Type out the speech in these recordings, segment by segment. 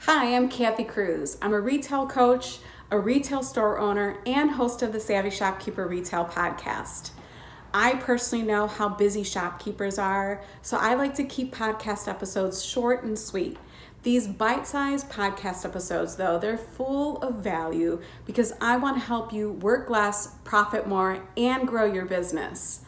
Hi, I'm Kathy Cruz. I'm a retail coach, a retail store owner, and host of the Savvy Shopkeeper Retail Podcast. I personally know how busy shopkeepers are, so I like to keep podcast episodes short and sweet. These bite-sized podcast episodes, though, they're full of value because I want to help you work less, profit more, and grow your business.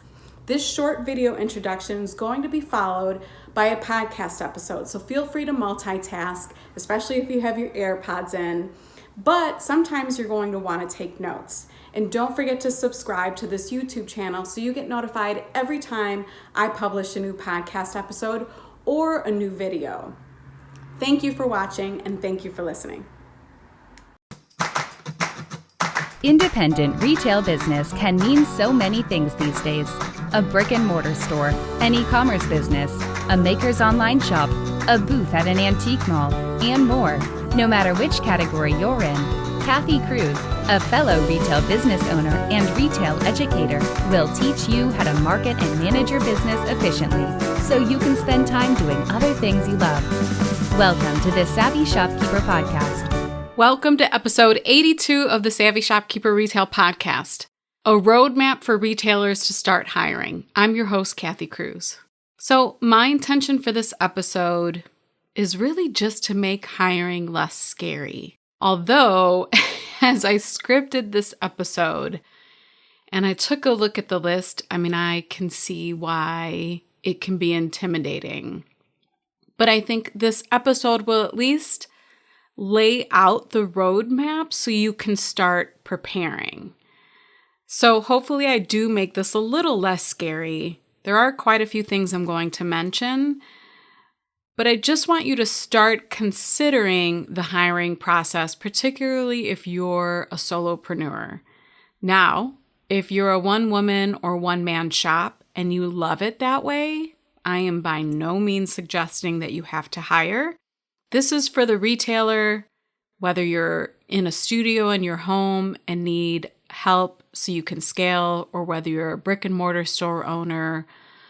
This short video introduction is going to be followed by a podcast episode, so feel free to multitask, especially if you have your AirPods in. But sometimes you're going to want to take notes. And don't forget to subscribe to this YouTube channel so you get notified every time I publish a new podcast episode or a new video. Thank you for watching and thank you for listening. Independent retail business can mean so many things these days. A brick and mortar store, an e-commerce business, a maker's online shop, a booth at an antique mall, and more. No matter which category you're in, Kathy Cruz, a fellow retail business owner and retail educator, will teach you how to market and manage your business efficiently so you can spend time doing other things you love. Welcome to the Savvy Shopkeeper Podcast. Welcome to episode 82 of the Savvy Shopkeeper Retail Podcast, a roadmap for retailers to start hiring. I'm your host, Kathy Cruz. So my intention for this episode is really just to make hiring less scary. Although, as I scripted this episode and I took a look at the list, I can see why it can be intimidating. But I think this episode will at least lay out the roadmap so you can start preparing. So hopefully I do make this a little less scary. There are quite a few things I'm going to mention, but I just want you to start considering the hiring process, particularly if you're a solopreneur. Now, if you're a one-woman or one-man shop and you love it that way, I am by no means suggesting that you have to hire. This is for the retailer, whether you're in a studio in your home and need help so you can scale, or whether you're a brick and mortar store owner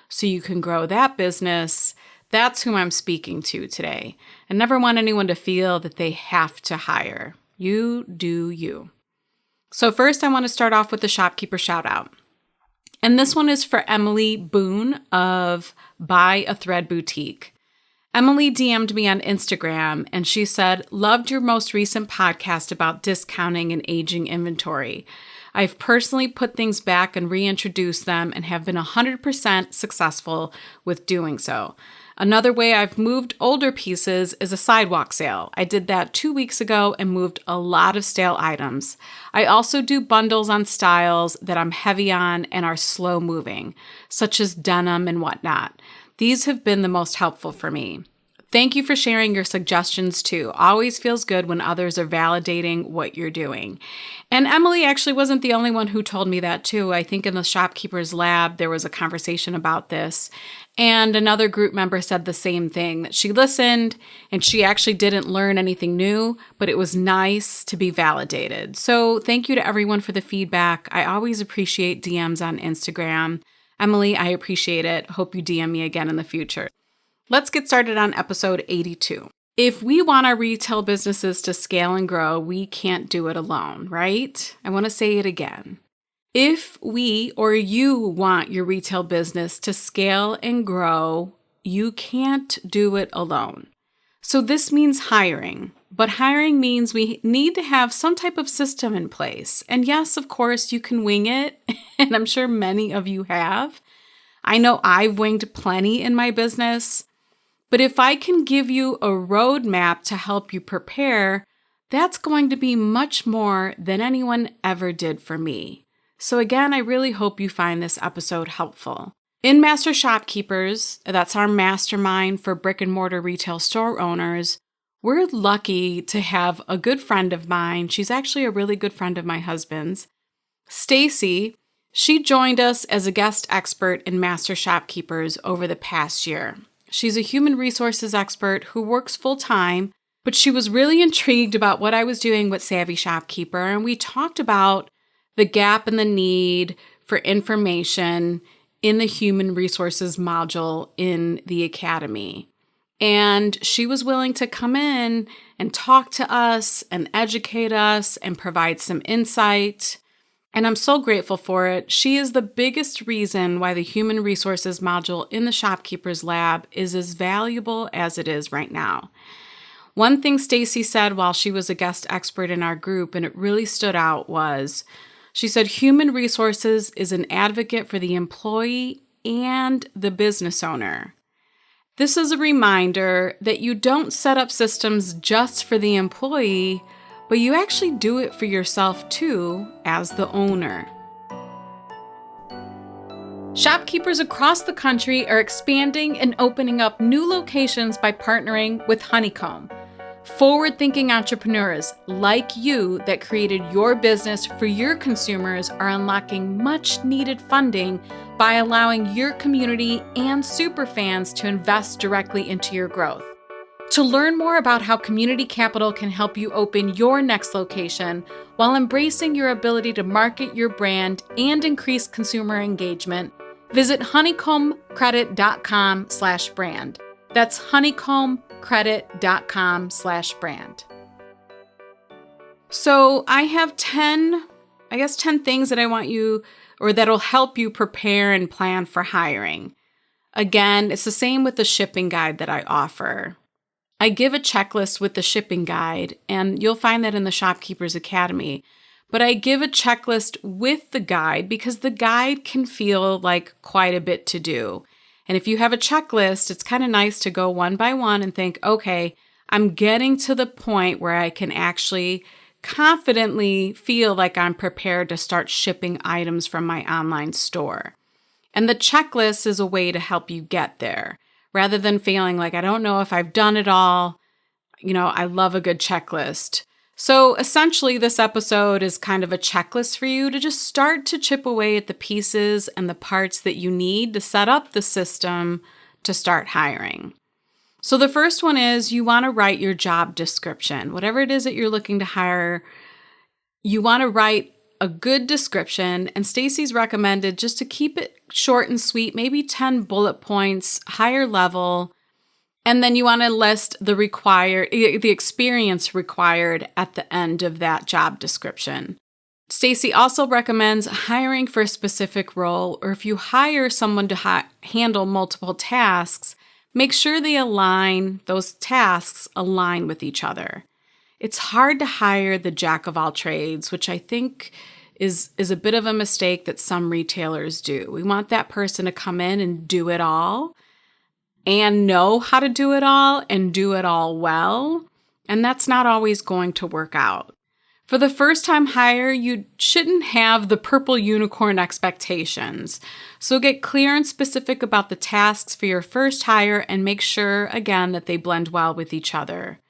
so you can grow that business. That's who I'm speaking to today. I never want anyone to feel that they have to hire. You do you. So first, I want to start off with the shopkeeper shout out. And this one is for Emily Boone of Buy a Thread Boutique. Emily DM'd me on Instagram and she said, "Loved your most recent podcast about discounting and aging inventory. I've personally put things back and reintroduced them and have been 100% successful with doing so. Another way I've moved older pieces is a sidewalk sale. I did that 2 weeks ago and moved a lot of stale items. I also do bundles on styles that I'm heavy on and are slow moving, such as denim and whatnot. These have been the most helpful for me. Thank you for sharing your suggestions too. Always feels good when others are validating what you're doing." And Emily actually wasn't the only one who told me that too. I think in the Shopkeepers Lab, there was a conversation about this. And another group member said the same thing, that she listened and she actually didn't learn anything new, but it was nice to be validated. So thank you to everyone for the feedback. I always appreciate DMs on Instagram. Emily, I appreciate it. Hope you DM me again in the future. Let's get started on episode 82. If we want our retail businesses to scale and grow, we can't do it alone, right? I want to say it again. If we or you want your retail business to scale and grow, you can't do it alone. So this means hiring, but hiring means we need to have some type of system in place. And yes, of course, you can wing it, and I'm sure many of you have. I know I've winged plenty in my business, but if I can give you a roadmap to help you prepare, that's going to be much more than anyone ever did for me. So again, I really hope you find this episode helpful. In Master Shopkeepers, that's our mastermind for brick and mortar retail store owners, we're lucky to have a good friend of mine. She's actually a really good friend of my husband's, Stacy. She joined us as a guest expert in Master Shopkeepers over the past year. She's a human resources expert who works full-time, but she was really intrigued about what I was doing with Savvy Shopkeeper, and we talked about the gap and the need for information in the human resources module in the academy. And she was willing to come in and talk to us and educate us and provide some insight. And I'm so grateful for it. She is the biggest reason why the Human Resources module in the Shopkeepers Lab is as valuable as it is right now. One thing Stacy said while she was a guest expert in our group, and it really stood out, was she said, Human Resources is an advocate for the employee and the business owner. This is a reminder that you don't set up systems just for the employee, but you actually do it for yourself too, as the owner. Shopkeepers across the country are expanding and opening up new locations by partnering with Honeycomb. Forward-thinking entrepreneurs like you that created your business for your consumers are unlocking much-needed funding by allowing your community and superfans to invest directly into your growth. To learn more about how community capital can help you open your next location while embracing your ability to market your brand and increase consumer engagement, visit honeycombcredit.com/brand. That's honeycombcredit.com/brand. So I have 10 things that I want you, or that'll help you prepare and plan for hiring. Again, it's the same with the shipping guide that I offer. I give a checklist with the shipping guide, and you'll find that in the Shopkeepers Academy. But I give a checklist with the guide because the guide can feel like quite a bit to do. And if you have a checklist, it's kind of nice to go one by one and think, okay, I'm getting to the point where I can actually confidently feel like I'm prepared to start shipping items from my online store. And the checklist is a way to help you get there, rather than feeling like, I don't know if I've done it all. I love a good checklist. So essentially, this episode is kind of a checklist for you to just start to chip away at the pieces and the parts that you need to set up the system to start hiring. So the first one is you want to write your job description. Whatever it is that you're looking to hire, you want to write a good description. And Stacy's recommended just to keep it short and sweet, maybe 10 bullet points, higher level. And then you want to list the experience required at the end of that job description. Stacy also recommends hiring for a specific role, or if you hire someone to handle multiple tasks, make sure those tasks align with each other. It's hard to hire the jack of all trades, which I think is a bit of a mistake that some retailers do. We want that person to come in and do it all and know how to do it all and do it all well. And that's not always going to work out. For the first time hire, you shouldn't have the purple unicorn expectations. So get clear and specific about the tasks for your first hire and make sure, again, that they blend well with each other.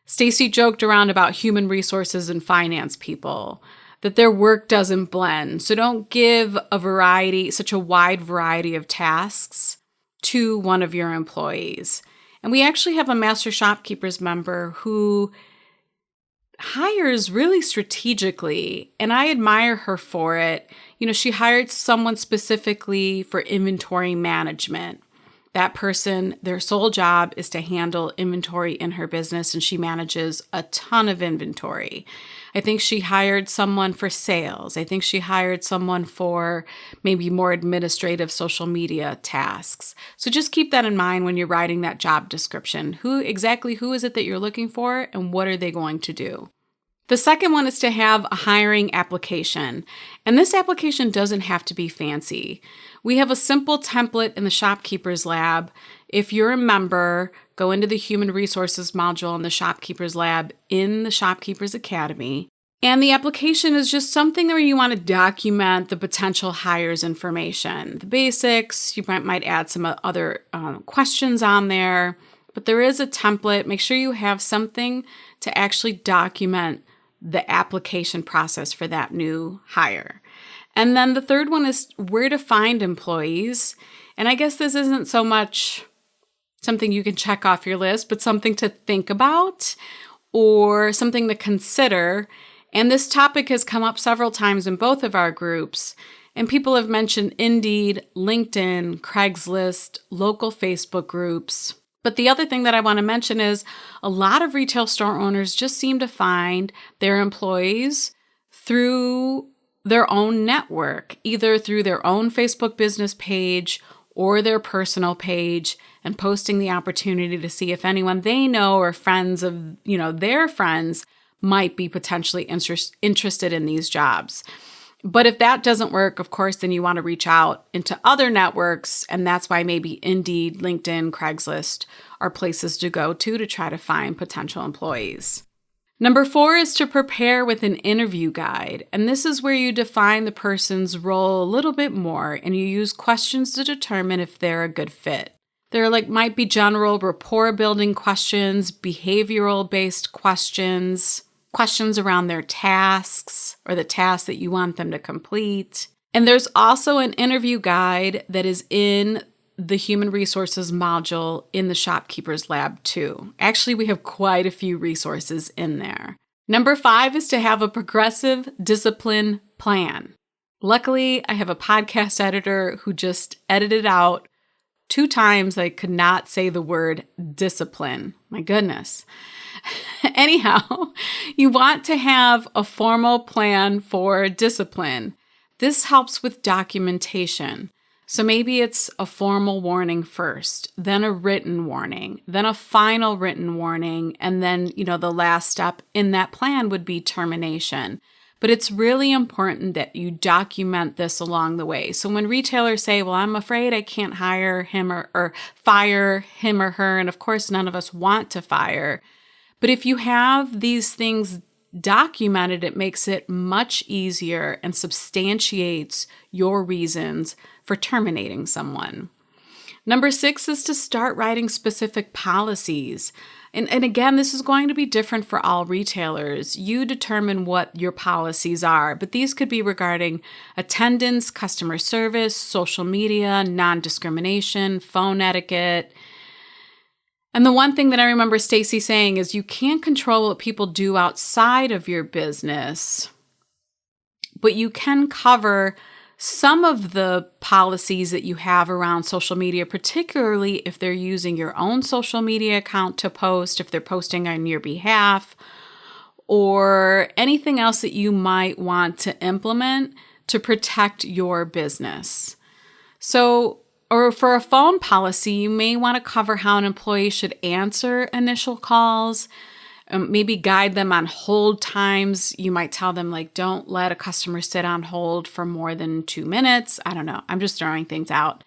Stacy joked around about human resources and finance people, that their work doesn't blend. So don't give such a wide variety of tasks to one of your employees. And we actually have a Master Shopkeepers member who hires really strategically, and I admire her for it. She hired someone specifically for inventory management. That person, their sole job is to handle inventory in her business, and she manages a ton of inventory. I think she hired someone for sales. I think she hired someone for maybe more administrative social media tasks. So just keep that in mind when you're writing that job description. Who is it that you're looking for, and what are they going to do? The second one is to have a hiring application. And this application doesn't have to be fancy. We have a simple template in the Shopkeepers Lab. If you're a member, go into the Human Resources module in the Shopkeepers Lab in the Shopkeepers Academy. And the application is just something where you want to document the potential hire's information. The basics, you might add some other questions on there. But there is a template. Make sure you have something to actually document the application process for that new hire. And then the third one is where to find employees. And I guess this isn't so much something you can check off your list, but something to think about or something to consider. And this topic has come up several times in both of our groups. And people have mentioned Indeed, LinkedIn, Craigslist, local Facebook groups. But the other thing that I want to mention is a lot of retail store owners just seem to find their employees through their own network, either through their own Facebook business page or their personal page, and posting the opportunity to see if anyone they know or friends of, their friends might be potentially interested in these jobs. But if that doesn't work, of course, then you want to reach out into other networks. And that's why maybe Indeed, LinkedIn, Craigslist are places to go to try to find potential employees. Number 4 is to prepare with an interview guide. And this is where you define the person's role a little bit more and you use questions to determine if they're a good fit. There might be general rapport building questions, behavioral based questions around their tasks or the tasks that you want them to complete. And there's also an interview guide that is in the human resources module in the Shopkeepers Lab too. Actually, we have quite a few resources in there. Number 5 is to have a progressive discipline plan. Luckily, I have a podcast editor who just edited out 2 times I could not say the word discipline. My goodness. Anyhow, you want to have a formal plan for discipline. This helps with documentation. So maybe it's a formal warning first, then a written warning, then a final written warning, and then, the last step in that plan would be termination. But it's really important that you document this along the way. So when retailers say, well, I'm afraid I can't hire him or fire him or her, and of course none of us want to fire, but if you have these things documented, it makes it much easier and substantiates your reasons for terminating someone. Number 6 is to start writing specific policies. And again, this is going to be different for all retailers. You determine what your policies are, but these could be regarding attendance, customer service, social media, non-discrimination, phone etiquette. And the one thing that I remember Stacy saying is you can't control what people do outside of your business, but you can cover some of the policies that you have around social media, particularly if they're using your own social media account to post, if they're posting on your behalf, or anything else that you might want to implement to protect your business. Or for a phone policy, you may want to cover how an employee should answer initial calls, maybe guide them on hold times. You might tell them, don't let a customer sit on hold for more than 2 minutes. I don't know. I'm just throwing things out.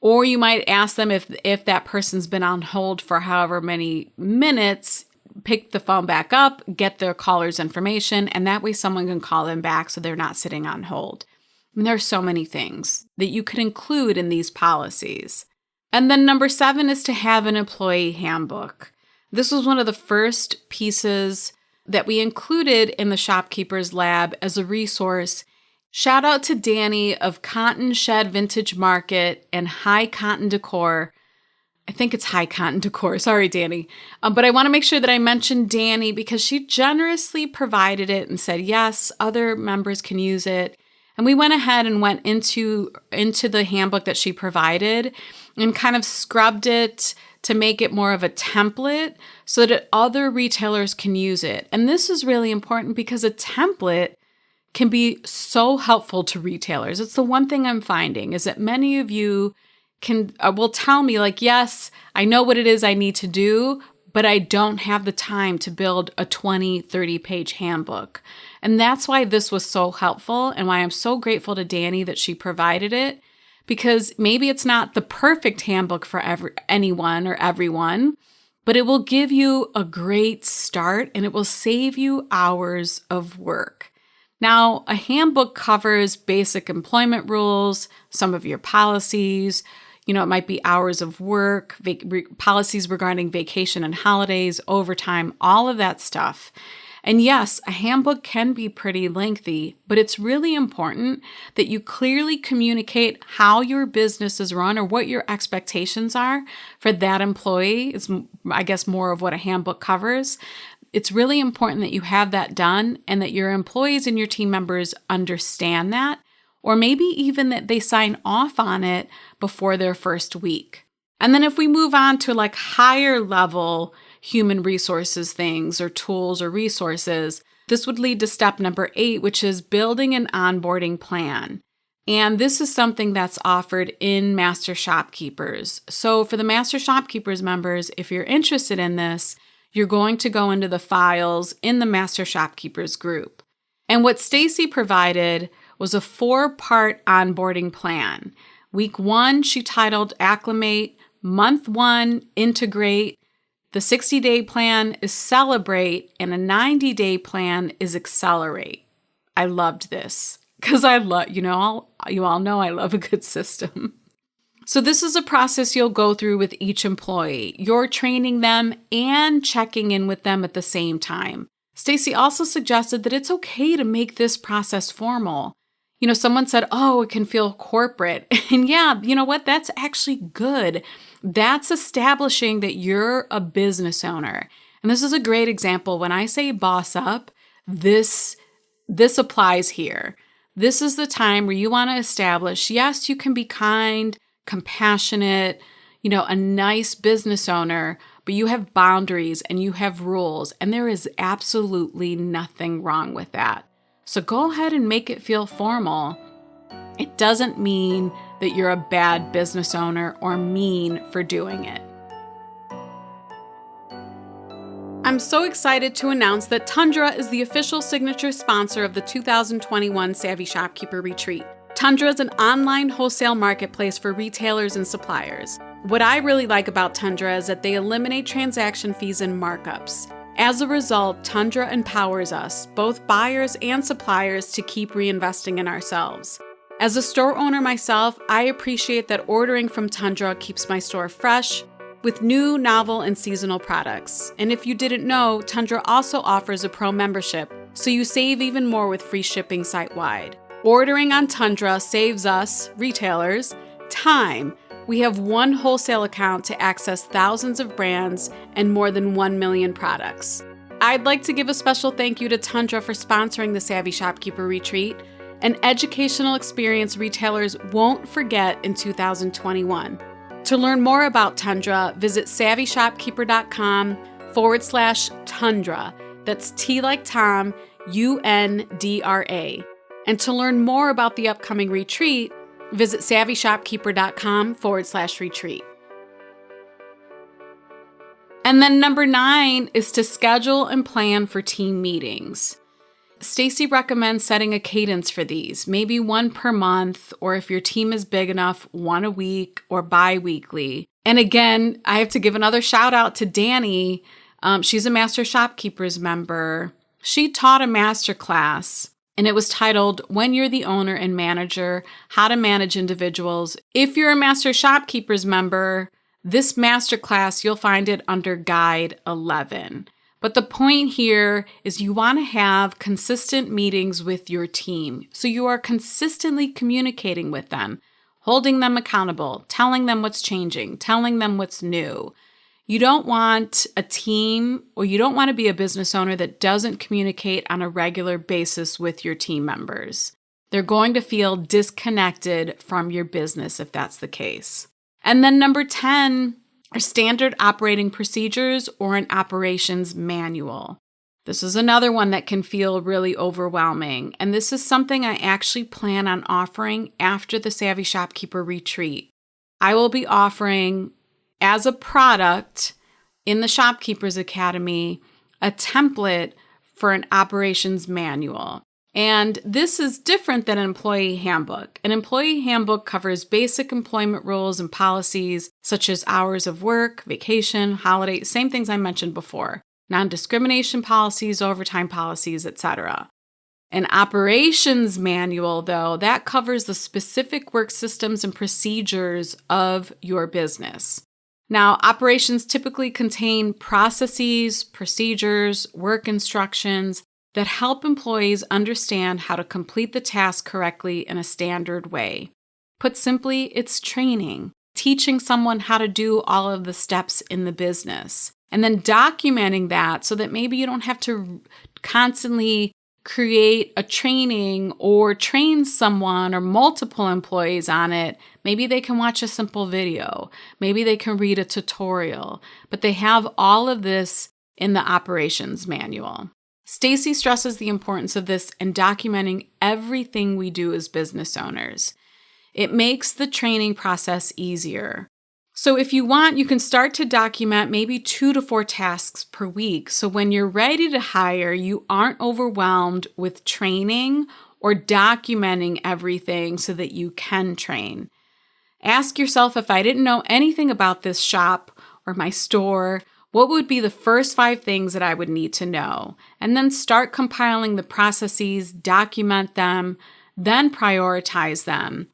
Or you might ask them if that person's been on hold for however many minutes, pick the phone back up, get their caller's information, and that way someone can call them back so they're not sitting on hold. And there's so many things that you could include in these policies. And then number 7 is to have an employee handbook. This was one of the first pieces that we included in the Shopkeepers Lab as a resource. Shout out to Danny of Cotton Shed Vintage Market and High Cotton Decor. I think it's High Cotton Decor. Sorry, Danny. But I want to make sure that I mention Danny because she generously provided it and said, yes, other members can use it. And we went ahead and went into the handbook that she provided and kind of scrubbed it to make it more of a template so that other retailers can use it. And this is really important because a template can be so helpful to retailers. It's the one thing I'm finding is that many of you will tell me yes, I know what it is I need to do, but I don't have the time to build a 20, 30-page handbook. And that's why this was so helpful and why I'm so grateful to Danny that she provided it, because maybe it's not the perfect handbook for anyone or everyone, but it will give you a great start and it will save you hours of work. Now, a handbook covers basic employment rules, some of your policies. It might be hours of work, policies regarding vacation and holidays, overtime, all of that stuff. And yes, a handbook can be pretty lengthy, but it's really important that you clearly communicate how your business is run or what your expectations are for that employee. It's, I guess, more of what a handbook covers. It's really important that you have that done and that your employees and your team members understand that, or maybe even that they sign off on it before their first week. And then if we move on to like higher level human resources things or tools or resources, this would lead to step number 8, which is building an onboarding plan. And this is something that's offered in Master Shopkeepers. So for the Master Shopkeepers members, if you're interested in this, you're going to go into the files in the Master Shopkeepers group. And what Stacy provided was a 4-part onboarding plan. Week 1, she titled Acclimate. Month 1, Integrate. The 60-day plan is Celebrate, and a 90-day plan is Accelerate. I loved this because you all know I love a good system. So this is a process you'll go through with each employee. You're training them and checking in with them at the same time. Stacy also suggested that it's okay to make this process formal. Someone said, oh, it can feel corporate. And yeah, you know what? That's actually good. That's establishing that you're a business owner. And this is a great example. When I say boss up, this applies here. This is the time where you want to establish, yes, you can be kind, compassionate, a nice business owner, but you have boundaries and you have rules, and there is absolutely nothing wrong with that. So go ahead and make it feel formal. It doesn't mean that you're a bad business owner or mean for doing it. I'm so excited to announce that Tundra is the official signature sponsor of the 2021 Savvy Shopkeeper Retreat. Tundra is an online wholesale marketplace for retailers and suppliers. What I really like about Tundra is that they eliminate transaction fees and markups. As a result, Tundra empowers us, both buyers and suppliers, to keep reinvesting in ourselves. As a store owner myself, I appreciate that ordering from Tundra keeps my store fresh with new, novel, and seasonal products. And if you didn't know, Tundra also offers a pro membership, so you save even more with free shipping site-wide. Ordering on Tundra saves us, retailers, time. We have one wholesale account to access thousands of brands and more than 1 million products. I'd like to give a special thank you to Tundra for sponsoring the Savvy Shopkeeper Retreat, an educational experience retailers won't forget in 2021. To learn more about Tundra, visit savvyshopkeeper.com/Tundra. That's T like Tom, UNDRA. And to learn more about the upcoming retreat, visit savvyshopkeeper.com/retreat. And then number 9 is to schedule and plan for team meetings. Stacy recommends setting a cadence for these, maybe 1 per month, or if your team is big enough, 1 a week or bi-weekly. And again, I have to give another shout out to Danny. She's a Master Shopkeepers member. She taught a master class, and it was titled, When You're the Owner and Manager, How to Manage Individuals. If you're a Master Shopkeepers member, this masterclass, you'll find it under Guide 11. But the point here is you want to have consistent meetings with your team. So you are consistently communicating with them, holding them accountable, telling them what's changing, telling them what's new. You don't want a team, or you don't want to be a business owner that doesn't communicate on a regular basis with your team members. They're going to feel disconnected from your business if that's the case. And then number 10 are standard operating procedures or an operations manual. This is another one that can feel really overwhelming, and this is something I actually plan on offering after the Savvy Shopkeeper Retreat. I will be offering, as a product in the Shopkeepers Academy, a template for an operations manual. And this is different than an employee handbook. An employee handbook covers basic employment rules and policies such as hours of work, vacation, holiday, same things I mentioned before, non-discrimination policies, overtime policies, etc. An operations manual, though, that covers the specific work systems and procedures of your business. Now, operations typically contain processes, procedures, work instructions that help employees understand how to complete the task correctly in a standard way. Put simply, it's training, teaching someone how to do all of the steps in the business, and then documenting that so that maybe you don't have to constantly create a training or train someone or multiple employees on it, maybe they can watch a simple video. Maybe they can read a tutorial. But they have all of this in the operations manual. Stacy stresses the importance of this and documenting everything we do as business owners. It makes the training process easier. So if you want, you can start to document maybe 2 to 4 tasks per week. So when you're ready to hire, you aren't overwhelmed with training or documenting everything so that you can train. Ask yourself, if I didn't know anything about this shop or my store, what would be the first 5 things that I would need to know? And then start compiling the processes, document them, then prioritize them.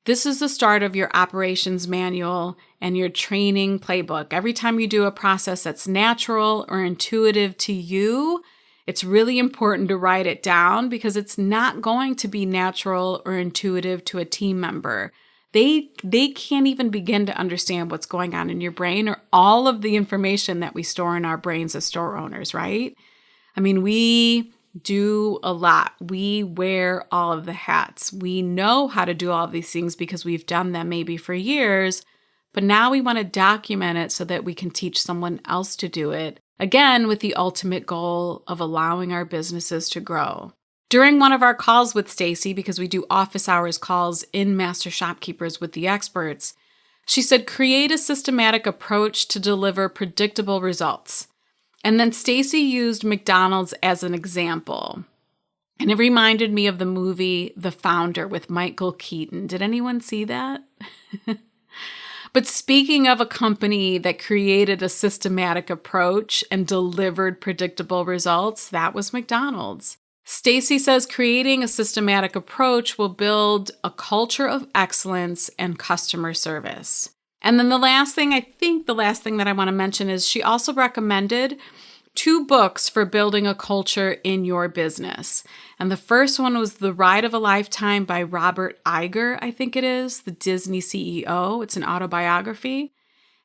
This is the start of your operations manual and your training playbook. Every time you do a process that's natural or intuitive to you, it's really important to write it down because it's not going to be natural or intuitive to a team member. They can't even begin to understand what's going on in your brain or all of the information that we store in our brains as store owners, right? I mean, we do a lot. We wear all of the hats. We know how to do all of these things because we've done them maybe for years, but now we want to document it so that we can teach someone else to do it, again, with the ultimate goal of allowing our businesses to grow. During one of our calls with Stacy, because we do office hours calls in Master Shopkeepers with the experts, she said, create a systematic approach to deliver predictable results. And then Stacy used McDonald's as an example. And it reminded me of the movie The Founder with Michael Keaton. Did anyone see that? But speaking of a company that created a systematic approach and delivered predictable results, that was McDonald's. Stacy says creating a systematic approach will build a culture of excellence and customer service. And then the last thing that I want to mention is she also recommended 2 books for building a culture in your business. And the first one was The Ride of a Lifetime by Robert Iger, I think it is, the Disney CEO. It's an autobiography.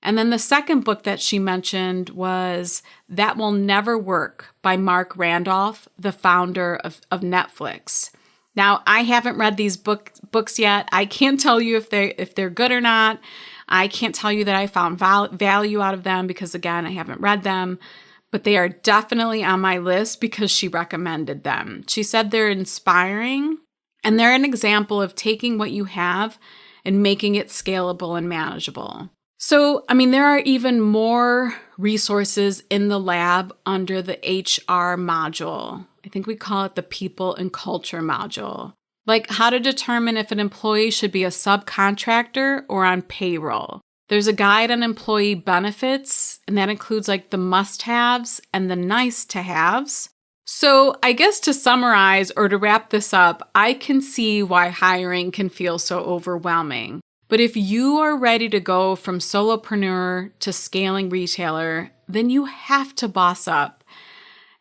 And then the second book that she mentioned was That Will Never Work by Mark Randolph, the founder of Netflix. Now, I haven't read these books yet. I can't tell you if they're good or not. I can't tell you that I found value out of them because, again, I haven't read them. But they are definitely on my list because she recommended them. She said they're inspiring and they're an example of taking what you have and making it scalable and manageable. So, there are even more resources in the lab under the HR module. I think we call it the people and culture module. Like how to determine if an employee should be a subcontractor or on payroll. There's a guide on employee benefits, and that includes like the must-haves and the nice-to-haves. So I guess to summarize or to wrap this up, I can see why hiring can feel so overwhelming. But if you are ready to go from solopreneur to scaling retailer, then you have to boss up.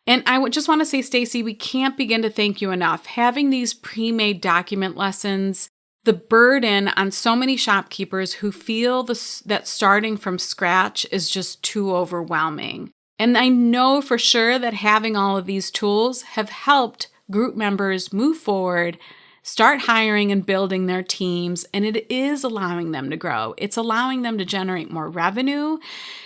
And I just want to say, Stacy, we can't begin to thank you enough. Having these pre-made document lessons, the burden on so many shopkeepers who feel that starting from scratch is just too overwhelming. And I know for sure that having all of these tools have helped group members move forward, start hiring and building their teams, and it is allowing them to grow. It's allowing them to generate more revenue.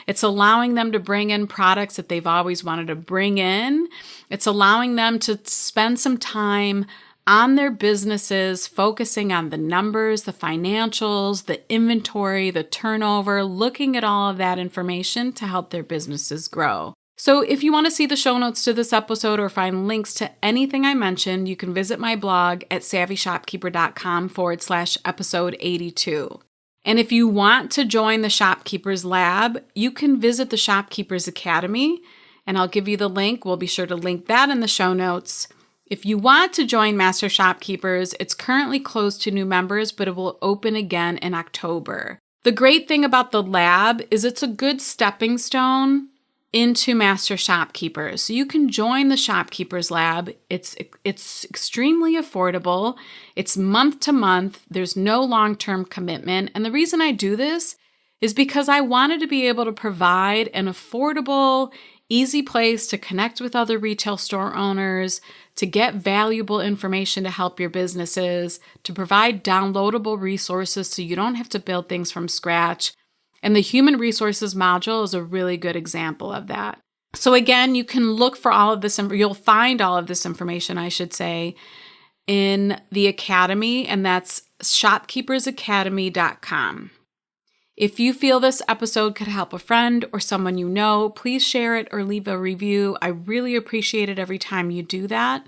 It's allowing them to bring in products that they've always wanted to bring in. It's allowing them to spend some time on their businesses, focusing on the numbers, the financials, the inventory, the turnover, looking at all of that information to help their businesses grow. So if you want to see the show notes to this episode or find links to anything I mentioned, you can visit my blog at savvyshopkeeper.com/episode 82. And if you want to join the Shopkeepers Lab, you can visit the Shopkeepers Academy, and I'll give you the link. We'll be sure to link that in the show notes. If you want to join Master Shopkeepers, it's currently closed to new members, but it will open again in October. The great thing about the lab is it's a good stepping stone into Master Shopkeepers. So you can join the Shopkeepers Lab. It's extremely affordable. It's month to month. There's no long-term commitment. And the reason I do this is because I wanted to be able to provide an affordable, easy place to connect with other retail store owners, to get valuable information to help your businesses, to provide downloadable resources so you don't have to build things from scratch. And the human resources module is a really good example of that. So again, you can look for all of this, you'll find all of this information, I should say, in the Academy, and that's shopkeepersacademy.com. If you feel this episode could help a friend or someone you know, please share it or leave a review. I really appreciate it every time you do that.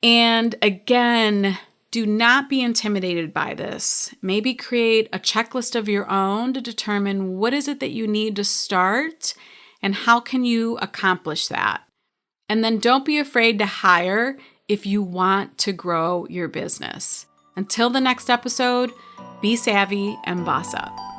And again, do not be intimidated by this. Maybe create a checklist of your own to determine what is it that you need to start and how can you accomplish that. And then don't be afraid to hire if you want to grow your business. Until the next episode, be savvy and boss up.